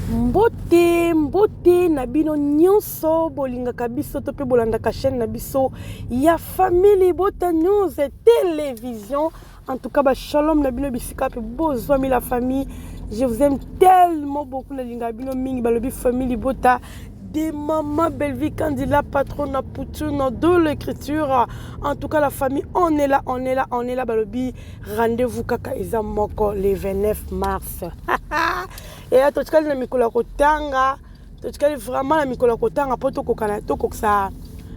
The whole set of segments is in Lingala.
Mbote nabino nyonso bolingaka biso to pe bolandaka chaîne nabiso ya famille Bota News et télévision. En tout cas, shalom nabino bisika pe bozwami la famille. Je vous aime tellement beaucoup la lingabino mingi balobi famille Bota des mamans Belvi Candila patronne Poutune de l'écriture. En tout cas, la famille, on est là, balobi. Rendez-vous kaka moko le 29 mars. Et là, tu as le mikola kotanga, tu as vraiment la mikola kotanga pour to kokanato koksa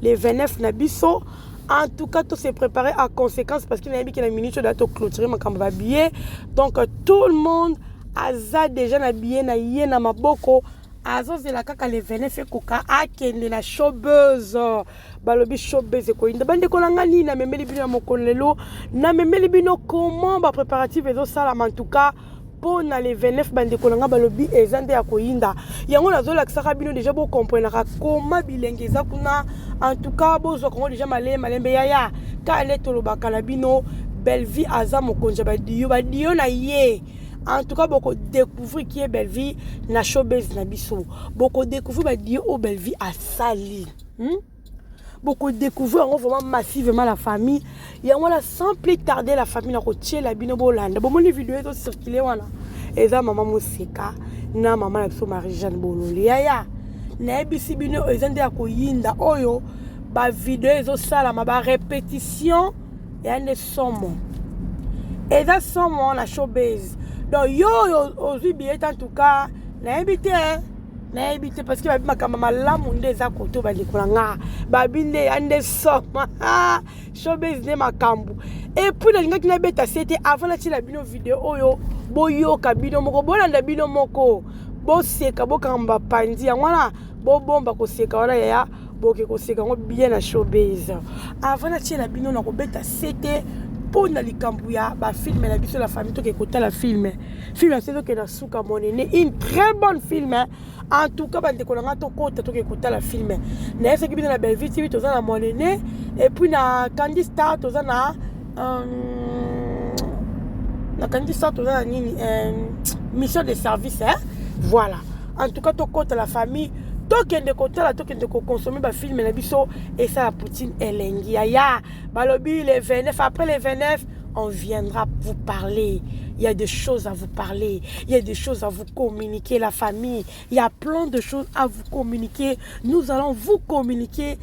le 29 nabiso. En tout cas, tout s'est préparé à conséquence parce qu'il y a une minute de clôturer ma camba billet. Donc tout le monde a déjà habillé na yé na maboko. Azo zela kaka le 29 koka akende na showbuzz balobi showbuzz ko inda bande ko ngani na memeli bino mokolelo na memeli bino comment ba préparatif ezo sala en tout cas pour na le 29 bande ko nga balobi ezande ya koinda yango nazo lakisaka bino déjà bo comprendre comment bilenge za kuna en tout cas bozo ko déjà malembe yaya ka le tolobaka na bino belle vie aza mokonja badio na ye. En tout cas, beaucoup découvrir qui est belle vie na showbiz na biso. Beaucoup découvrir ba dire au belle vie à Sali. Beaucoup découvrir vraiment massivement la famille. Il y a voilà sans plus tarder la famille na rotier la bino bolanda. Bon mon vidéo est circulé voilà. Et ça maman Moseka na maman la so Marie-Jeanne Bololi. Ya. Na bisi bino ezande akoyinda oyo ba vidéo ezo sala ma ba répétition et un somme. Et ça somme na showbiz. Donc yo aujourd'hui bien en tout cas na habité parce que ma maman la monde za koto ba likolanga ba binde ande soma showbiz de makambu et puis la linga kina beta c'était avant la tila bino vidéo oyo boyo ka bino moko bolanda bino moko bo seka bo kamba pandi ngwana bo bomba ko seka wala ya boke ko seka ngo bien na showbiz avant la tila bino na ko beta c'était pour na likambuya ba film la biso la famille to ke kota la film c'est que na suka monene une très bonne film en tout cas bande ko nga to kota to ke kota la film na ese ki bino na belle vie TV to za na monene et puis na Candy Star to za na Candy Star to za na nini mission de service voilà en tout cas to kota la famille token de côté là token de consommer ba film na biso et ça la poutine elengi ya balobi les 29 après les 29 on viendra vous parler. Il y a des choses à vous parler, il y a des choses à vous communiquer la famille, il y a plein de choses à vous communiquer. Nous allons vous communiquer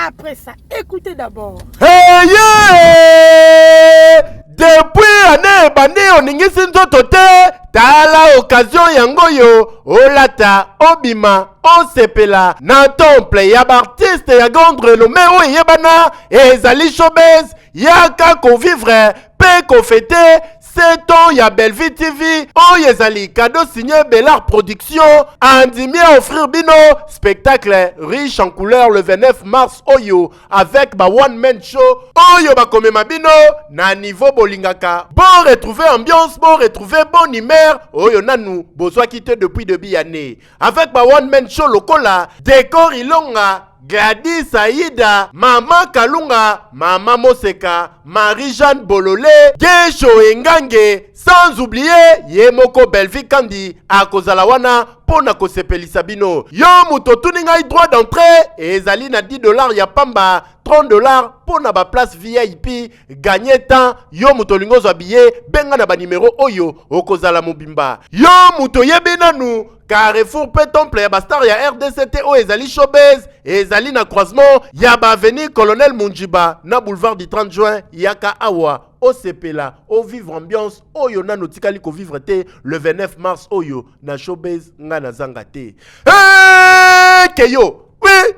après ça. Écoutez d'abord. Hey yeah! Depuis année bandi oningisi nzoto te tala occasion yango yo olata obima osepela na temple ya artiste ya grande renommée o yebana ezali showbiz yaka convivre pe kofete 7 ans ya Bellevue TV oyo ezali cadeau signé Bellard Production andimi à offrir bino spectacle riche en couleurs le 29 mars oyo avec ba one man show oyo bakomema bino na niveau bolingaka bon retrouver ambiance bon retrouver bonne humeur oyo nanu bozwa quitté depuis début année avec ba one man show lokola décor ilonga Gladys Aïda, Maman Kalunga, Maman Moseka, Marie-Jeanne Bololé, Gesho Engange, sans oublier Yemoko Belvi Kandi, Akozalawana, Pona Kosepelisa bino. Yo muto tuninga droit d'entrée, et ezali na $10 ya pamba, $30 pona ba place VIP, gagner temps, yo muto lingozo habillé, benga na ba numéro oyo, okozala mobimba. Yo muto yebenanu, Carrefour pe temple ya bastar ya RDCT o ezali showbiz ezali na croisement ya ba avenue Colonel Munjiba na boulevard du 30 juin yaka awa o sepela o vivre ambiance oyo na notikali ko vivre te le 29 mars oyo na showbiz nga na zanga te keyo oui.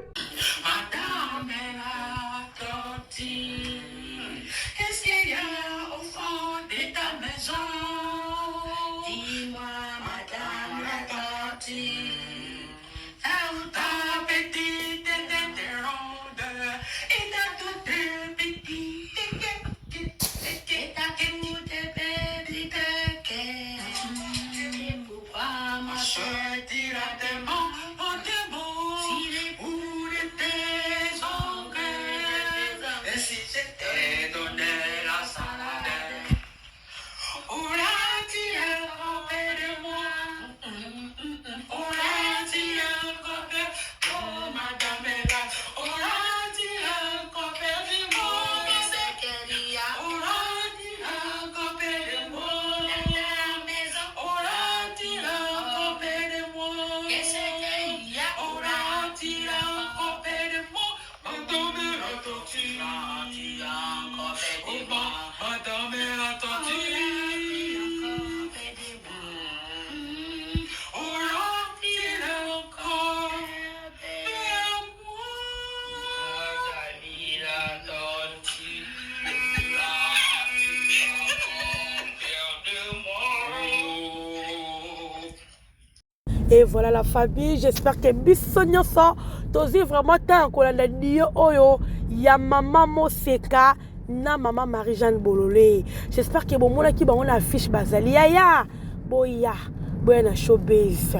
Et voilà la famille, j'espère que bisogno so tozi vraiment tant qu'on a dit oyo ya maman Moseka na maman Marie-Jeanne Bololé. J'espère que bon mona ki ba on affiche bazali ya boya na showbiz.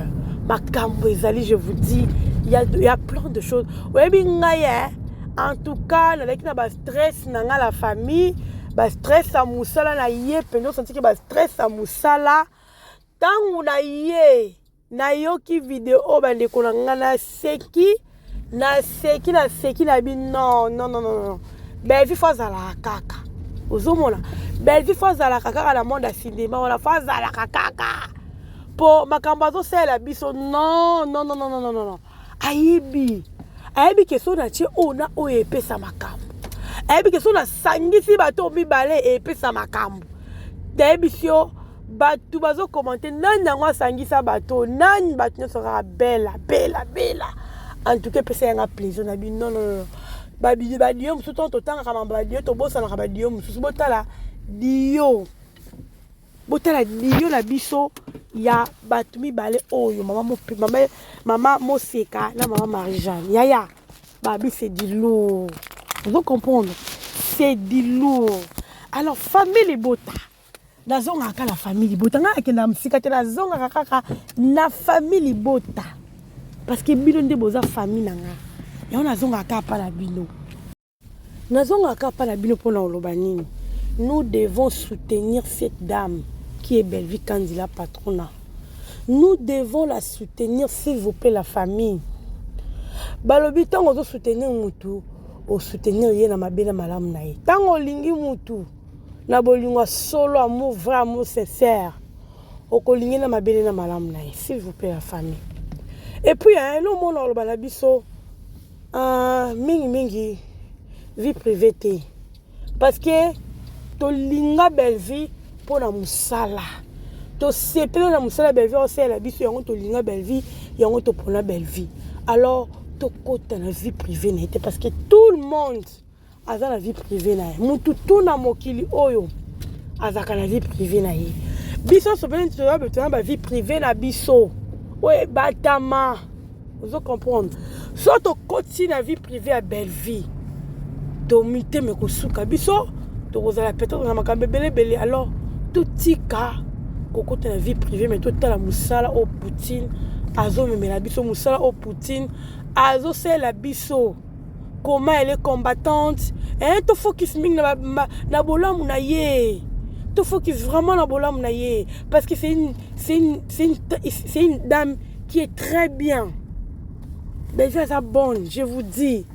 Makambo ezali, je vous dis, il y a plein de choses. Ouais bingaye. En tout cas, avec na ba stress na la famille, ba stress à musala na yé, peno senti que ba stress à musala. Tant na yé na yoki vidéo bande ko na seki na bi non belle vie faza la kaka ozomona belle vie faza la kaka na monde cinéma on la faza la kaka po makambo zo sela biso non ayibi ke so na tie ona o epesa makambo ayibi ke so na sangisi bato mibale epesa makambo debisio batu bazo commenter nani yango asangisa bato nani bato nyonso kaka bela en tout cas pesa yanga plaisir na bi non badio mosusu to totangaka mambo badio tobosanaka badio mosusu botala dio na biso ya bato mibale oyo mama Moseka na mama Marie-Jeanne yaya babi c'est du lourd, vous comprendre, c'est du lourd. Alors famille libota nazonga ka la famille libota nga akenda msika te nazonga kaka na famille libota parce que bino nde boza famille nanga ya nazonga ka pa la bino pona oloba nini. Nous devons soutenir cette dame qui est Belle-Vie Kandila Patrona. Nous devons la soutenir, s'il vous plaît, la famille. Balobi tango zo soutenir mutu o soutenir ye na mabena malamu na ye tango lingi mutu na bolingwa solo amour vrai amour sincère okolingi na mabele na malamu na ye, s'il vous plaît la famille. Et puis le monde oloba na biso mingi vie privée te parce que to linga belle vie pour na musala to sepela na musala belle vie osela biso yango to linga belle vie yango to pona belle vie. Alors to kota na vie privée na te parce que tout le monde a la vie privée na mutu tout na mokili oyo azaka na vie privée na ye biso so ben to ba vie privée na biso ouais batama vous comprendre so to koti na vie privée à belle vie to mité me ko suka biso to kozala peut-être na makambe belé alors tout tika ko kota na vie privée mais tout la musala au Poutine azo memela biso musala au Poutine azo c'est la biso comment elle est combattante to focus ming na bolamu na ye to focus vraiment na bolamu na ye parce que c'est une dame qui est très bien déjà ça bonne je vous dis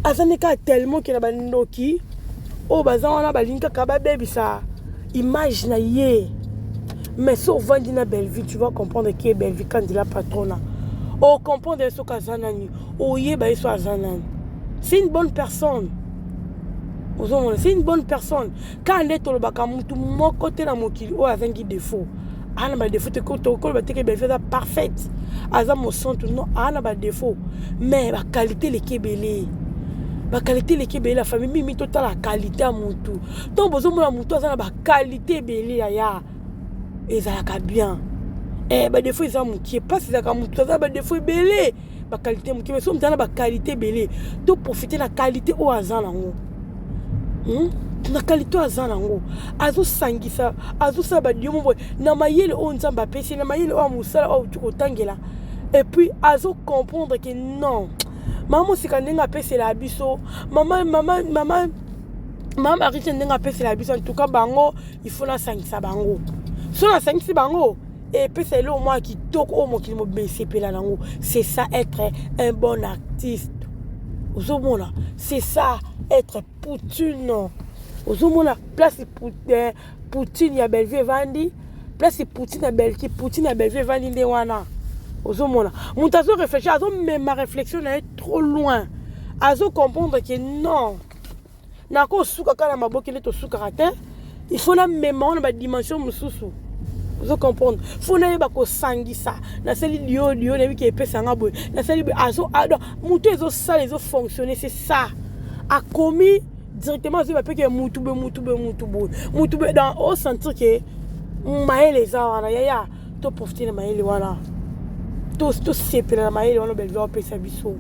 azanika tellement que na bandoki o bazana balinka kaba baby ça image na ye. Mais si on vend une belle vie, tu vas comprendre qui est belle vie quand il a Patrona. On comprend ce qu'Azanani. Oh, c'est une bonne personne. C'est une bonne personne. Quand on est au Bakamutu, mon côté dans mon kilo, oh, avec un défaut. Ah, n'a défaut, t'es parfaite. Azam mon son, non, ah, n'a défaut. Mais la qualité, les kébélés. La qualité, les kébélés, la famille, mimi, total, la qualité à mon tout. Donc, besoin de mon tout, la qualité, belé, ya. Et ça va bien. Eh ben des fois ils ont qui pas ça comme ça va des fois belé ba qualité qui mais somme dans la qualité belé to profiter la qualité au azan ngo la qualité au azan ngo azo sangisa azo sa ba dio mo na mayele o nzamba pesi na mayele o musala o tukotangela et puis azo comprendre que non maman sikandenga pesi la biso maman Marie-Jeanne ndenga pesi la biso en tout cas bango il faut la sangisa bango. So na sangisi bango et puis c'est là au moins qui toque au moins qui me baisse là nango c'est ça être un bon artiste ozomona c'est ça être Poutine ozomona place Poutine ya Belle-Vie vandi place Poutine ya Belle-Vie vandi nde wana ozomona monta zo réfléchir azo même ma réflexion est trop loin azo comprendre que non nako suka kala maboki ne to suka ratin il faut la mémoire na dimension mususu. Vous comprenez? Faut na yeba ko sangisa. Na seli dio na wiki epesa nga boy. Na seli azo ado mutu ezo ça les fonctionner c'est ça. A commis directement sur que mutu be dans au sentir que maé les gens na ya to profiter na mayele wana to sepela na mayele wana Belleville opesa biso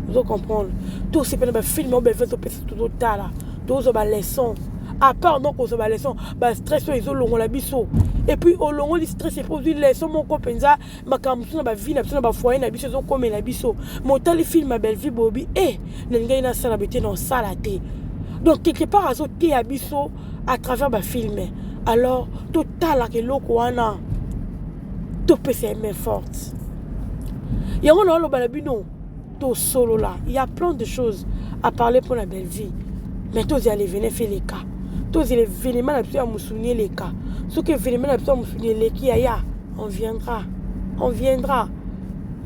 vous comprendre to sepela ba film o Belleville to pesa to tala to zo ba leçon à part donc on se ba leçon ba stress ils ont longola biso et puis au longo li stress et produit leçon mon copenza makamsu na ba vie na biso na ba foyer na biso zo comme na biso motali film à Belleville bobi le ngai na sala bete non sala te donc quelque part azo te ya biso à travers ba film alors total la que loko wana to pesa main forte yango na lo balabino to solo là il y a plein de choses à parler pour la Belleville mais tous y aller venir faire les cas tous les événements la plus à me souvenir les cas ce que événements la plus à me souvenir les qui aya on viendra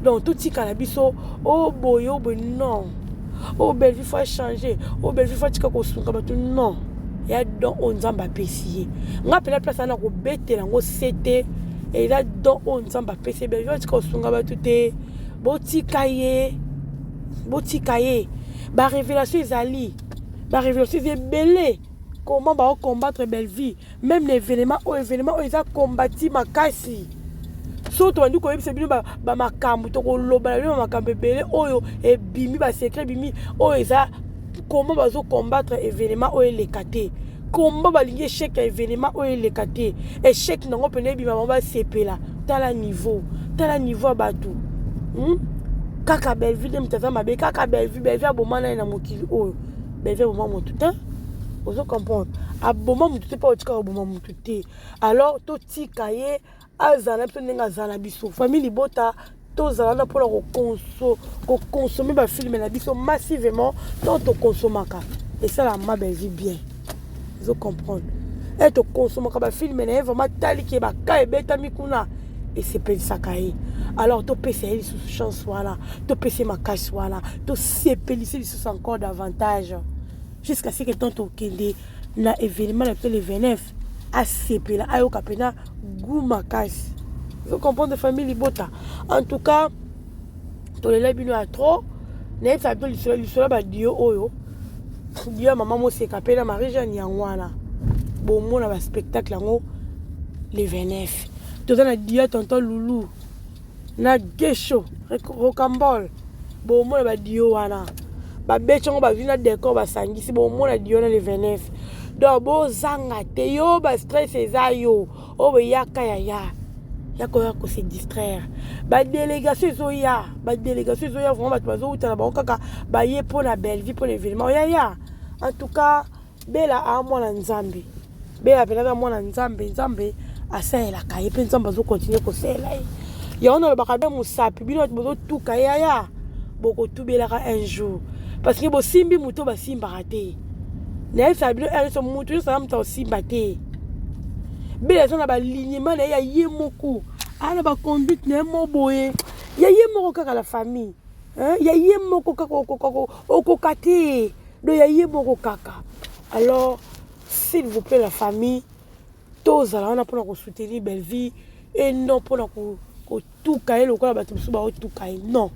donc tout si canabiso oh boyo non oh Belleville faut changer oh Belleville faut tika ko sunga batu non ya donc on nzamba pesier ngapela place na ko betela ngo sete et là donc on nzamba pesier Belleville tika ko sunga batu te botika ye ba révélation ezali ba révélation ezebele comment ba combattre Belleville même l'événement ils a combattu makasi surtout on dit que c'est bien ba makambu to ko loba le makambu belé oyo et bimi ba secret bimi oyo eza comment bazo combattre événement oyo lekate comment ba lié échec événement oyo lekate échec nango pene bima ba sepela tala niveau batu kaka Belleville mtazama be kaka Belleville abomana na mokili oyo Belleville abomana motuta vous comprendre aboma motuta pa otika aboma motuta alors to tika ye azala pe nenga zala biso famille bota to zala pour ko consommer ba film na biso massivement donc to consommaka et ça la ma Belleville bien vous comprendre et to consommaka ba film na vraiment tali ke ba ka ebeta mikuna et c'est pas ça kaye alors to pese sous chance voilà to pese ma cache voilà to sepeliser sous encore davantage jusqu'à ce que tant to kende na événement le 29 à sepela ayo kapena gouma cache vous comprenez de famille bota en tout cas to le labino à trop ne ça peut le ba dio oyo dio maman mo se kapena Marie Jeanne yangwana bon mon na spectacle ngo le 29 to na dia tonton Loulou na gesho rocambole bon mon ba dio wana ba betchongo ba vina décor ba sangisi bon mon na dio na le 29 donc bo zanga te yo ba stress ezayo o be yaka ya ko se distraire ba délégation zoya vraiment ba bazo utana ba kaka ba ye pour la Belleville pour l'événement ya en tout cas bela a mwana nzambe bela pela mwana nzambe asala ka ye pe nzambe zo continuer ko sela ya on ba ka musapi bino bozo tuka ya boko tubela ka un jour parce que bo simbi muto ba simba raté ne sa bino elle so muto ça mta simba te bela so na ba lignement na ya ye moko ana ba conduite ne mo boye ya ye moko kaka la famille ya ye moko kaka okokate do ya ye moko kaka alors s'il vous plaît la famille tous alors on a pour soutenir Belleville et non pour tout cahier le quoi bato suba tout cahier non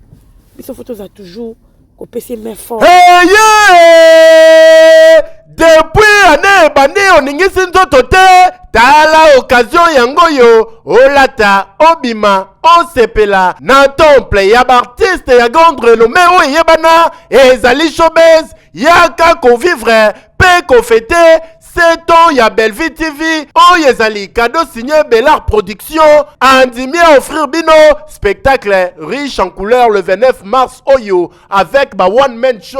biso photo za toujours ko pese main fort hey yeah! Depuis année bande oningisi nzoto te tala occasion yango yo olata obima osepela na temple ya artiste ya grande renommée o yebana ezali showbiz yaka ko vivre pe ko fêter 7 ans ya Belleville TV o yezali cadeau signé Bellard Production andimi à offrir bino spectacle riche en couleurs le 29 mars oyo avec ba one man show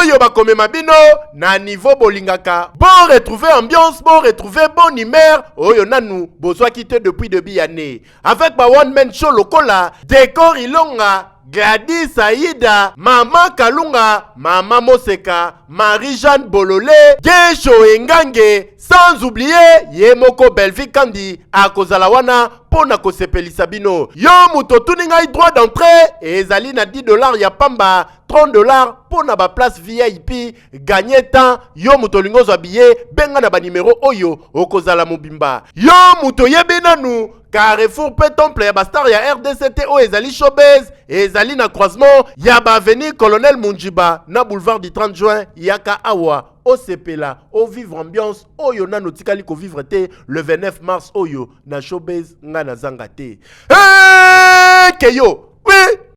oyo ba komema bino na niveau bolingaka bon retrouver ambiance bon retrouver bon humeur oyo nanu bozwa quitté depuis début année avec ba one man show lokola décor ilonga Gladys Aïda, Maman Kalunga, Maman Moseka, Marie-Jeanne Bololé, Gesho Engange, sans oublier Yemoko Belleville Kandi, à Kozalawana, Pona Kosepelisa bino. Yo muto tuninga droit d'entrée, et ezali na $10 ya pamba, $30 pona ba place VIP, gagner temps, yo muto lingo zo billet, benga na ba numéro oyo, okozala mobimba. Yo muto yebenanu, Carrefour pe temple ya bastar ya RDCT o ezali showbiz ezali na croisement ya ba avenue Colonel Munjiba na boulevard du 30 juin yaka awa osepela, o vivre ambiance, oyo nano tikali ko vivre te le 29 mars oyo na showbiz nga na zanga te. Keyo, oui.